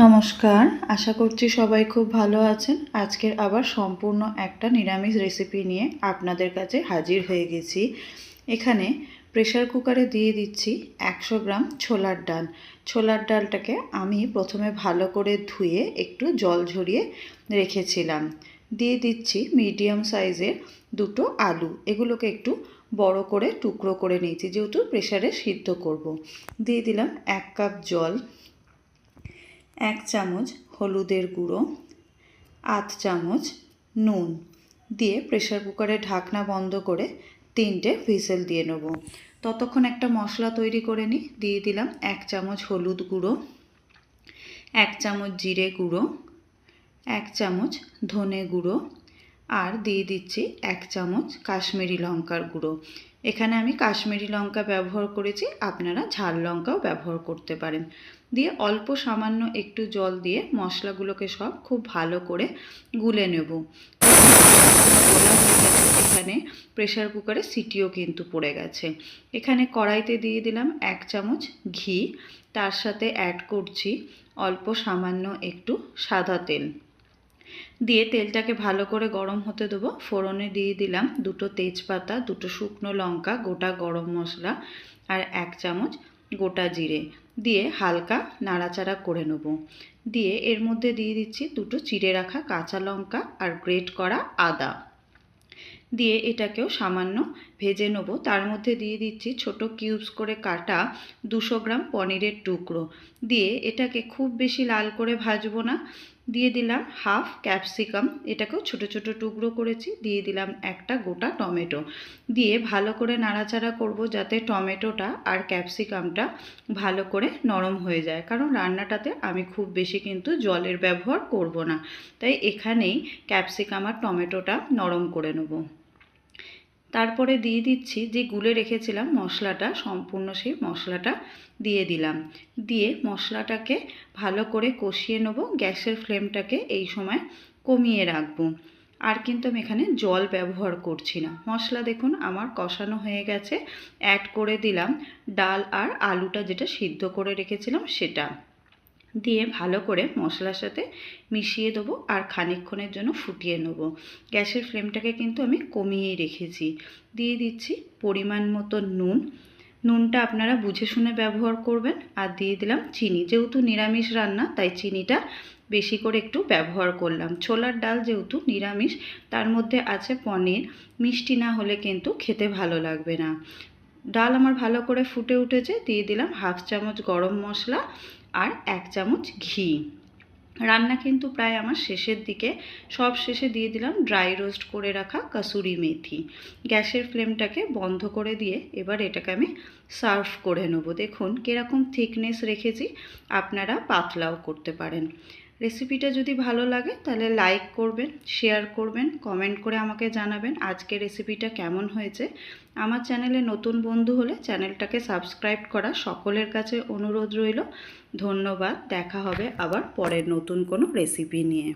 নমস্কার, আশা করছি সবাই খুব ভালো আছেন। আজকের আবার সম্পূর্ণ একটা নিরামিষ রেসিপি নিয়ে আপনাদের কাছে হাজির হয়ে গেছি। এখানে প্রেসার কুকারে দিয়ে দিচ্ছি 100 গ্রাম ছোলার ডাল। ছোলার ডালটাকে আমি প্রথমে ভালো করে ধুয়ে একটু জল ঝরিয়ে রেখেছিলাম। দিয়ে দিচ্ছি মিডিয়াম সাইজের দুটো আলু, এগুলোকে একটু বড় করে টুকরো করে নিয়েছি যেহেতু প্রেসারে সিদ্ধ করব। দিয়ে দিলাম 1 কাপ জল, 1 চামচ হলুদের গুঁড়ো, আধ চামচ নুন দিয়ে প্রেসার কুকারে ঢাকনা বন্ধ করে 3টে হুইসেল দিয়ে নেব। ততক্ষণ একটা মশলা তৈরি করে নিই। দিয়ে দিলাম 1 চামচ হলুদ গুঁড়ো, 1 চামচ জিরে গুঁড়ো, 1 চামচ ধনে গুঁড়ো আর দিয়ে দিচ্ছি 1 চামচ কাশ্মীরি লঙ্কার গুঁড়ো। এখানে আমি কাশ্মীরি লঙ্কা ব্যবহার করেছি, আপনারা ঝাল লঙ্কাও ব্যবহার করতে পারেন। দিয়ে অল্প সামান্য একটু জল দিয়ে মশলাগুলোকে সব খুব ভালো করে গুলে নেব। গোলা হয়ে গেছে, এখানে প্রেসার কুকারে সিটিও কিন্তু পড়ে গেছে। এখানে কড়াইতে দিয়ে দিলাম 1 চামচ ঘি, তার সাথে অ্যাড করছি অল্প সামান্য একটু সাদা তেল। দিয়ে তেলটাকে ভালো করে গরম হতে দেবো। ফোড়নে দিয়ে দিলাম 2টো তেজপাতা, 2টো শুকনো লঙ্কা, গোটা গরম মশলা আর 1 চামচ গোটা জিরে দিয়ে হালকা নাড়াচাড়া করে নেব। দিয়ে এর মধ্যে দিয়ে দিচ্ছি 2টো চিড়ে রাখা কাঁচা লঙ্কা আর গ্রেট করা আদা। দিয়ে এটাকেও সামান্য ভেজে নেব। তার মধ্যে দিয়ে দিচ্ছি ছোট কিউবস করে কাটা 200 গ্রাম পনিরের টুকরো। দিয়ে এটাকে খুব বেশি লাল করে ভাজবো না। দিয়ে দিলাম হাফ ক্যাপসিকাম, এটাকেও ছোট ছোট টুকরো করেছি। দিয়ে দিলাম একটা গোটা টমেটো। দিয়ে ভালো করে নাড়াচাড়া করব যাতে টমেটোটা আর ক্যাপসিকামটা ভালো করে নরম হয়ে যায়, কারণ রান্নাটাতে আমি খুব বেশি কিন্তু জলের ব্যবহার করব না, তাই এখানেই ক্যাপসিকাম আর টমেটোটা নরম করে নেব। তারপরে দিয়ে দিচ্ছি যে গুলে রেখেছিলাম মশলাটা, সম্পূর্ণ সেই মশলাটা দিয়ে দিলাম। দিয়ে মশলাটাকে ভালো করে কষিয়ে নেব। গ্যাসের ফ্লেমটাকে এই সময় কমিয়ে রাখবো। আর কিন্তু আমি এখানে জল ব্যবহার করছি না। মশলা দেখুন আমার কষানো হয়ে গেছে। অ্যাড করে দিলাম ডাল আর আলুটা যেটা সিদ্ধ করে রেখেছিলাম সেটা। দিয়ে ভালো করে মশলার সাথে মিশিয়ে দেবো আর খানিকক্ষণের জন্য ফুটিয়ে নেব। গ্যাসের ফ্লেমটাকে কিন্তু আমি কমিয়েই রেখেছি। দিয়ে দিচ্ছি পরিমাণ মতো নুন। নুনটা আপনারা বুঝে শুনে ব্যবহার করবেন। আর দিয়ে দিলাম চিনি, যেহেতু নিরামিষ রান্না তাই চিনিটা বেশি করে একটু ব্যবহার করলাম। ছোলার ডাল যেহেতু নিরামিষ, তার মধ্যে আছে পনির, মিষ্টি না হলে কিন্তু খেতে ভালো লাগবে না। ডাল আমার ভালো করে ফুটে উঠেছে। দিয়ে দিলাম হাফ চামচ গরম মশলা আর 1 চামচ ঘি। রান্না কিন্তু প্রায় আমার শেষের দিকে। সব শেষে দিয়ে দিলাম ড্রাই রোস্ট করে রাখা কাসুরি মেথি। গ্যাসের ফ্লেমটাকে বন্ধ করে দিয়ে এবার এটাকে আমি সার্ভ করে নেব। দেখুন কীরকম থিকনেস রেখেছি, আপনারা পাতলাও করতে পারেন। রেসিপিটা যদি ভালো লাগে তাহলে লাইক করবেন, শেয়ার করবেন, কমেন্ট করে আমাকে জানাবেন আজকের রেসিপিটা কেমন হয়েছে। আমার চ্যানেলে নতুন বন্ধু হলে চ্যানেলটাকে সাবস্ক্রাইব করা সকলের কাছে অনুরোধ রইল। ধন্যবাদ। দেখা হবে আবার পরের নতুন কোনো রেসিপি নিয়ে।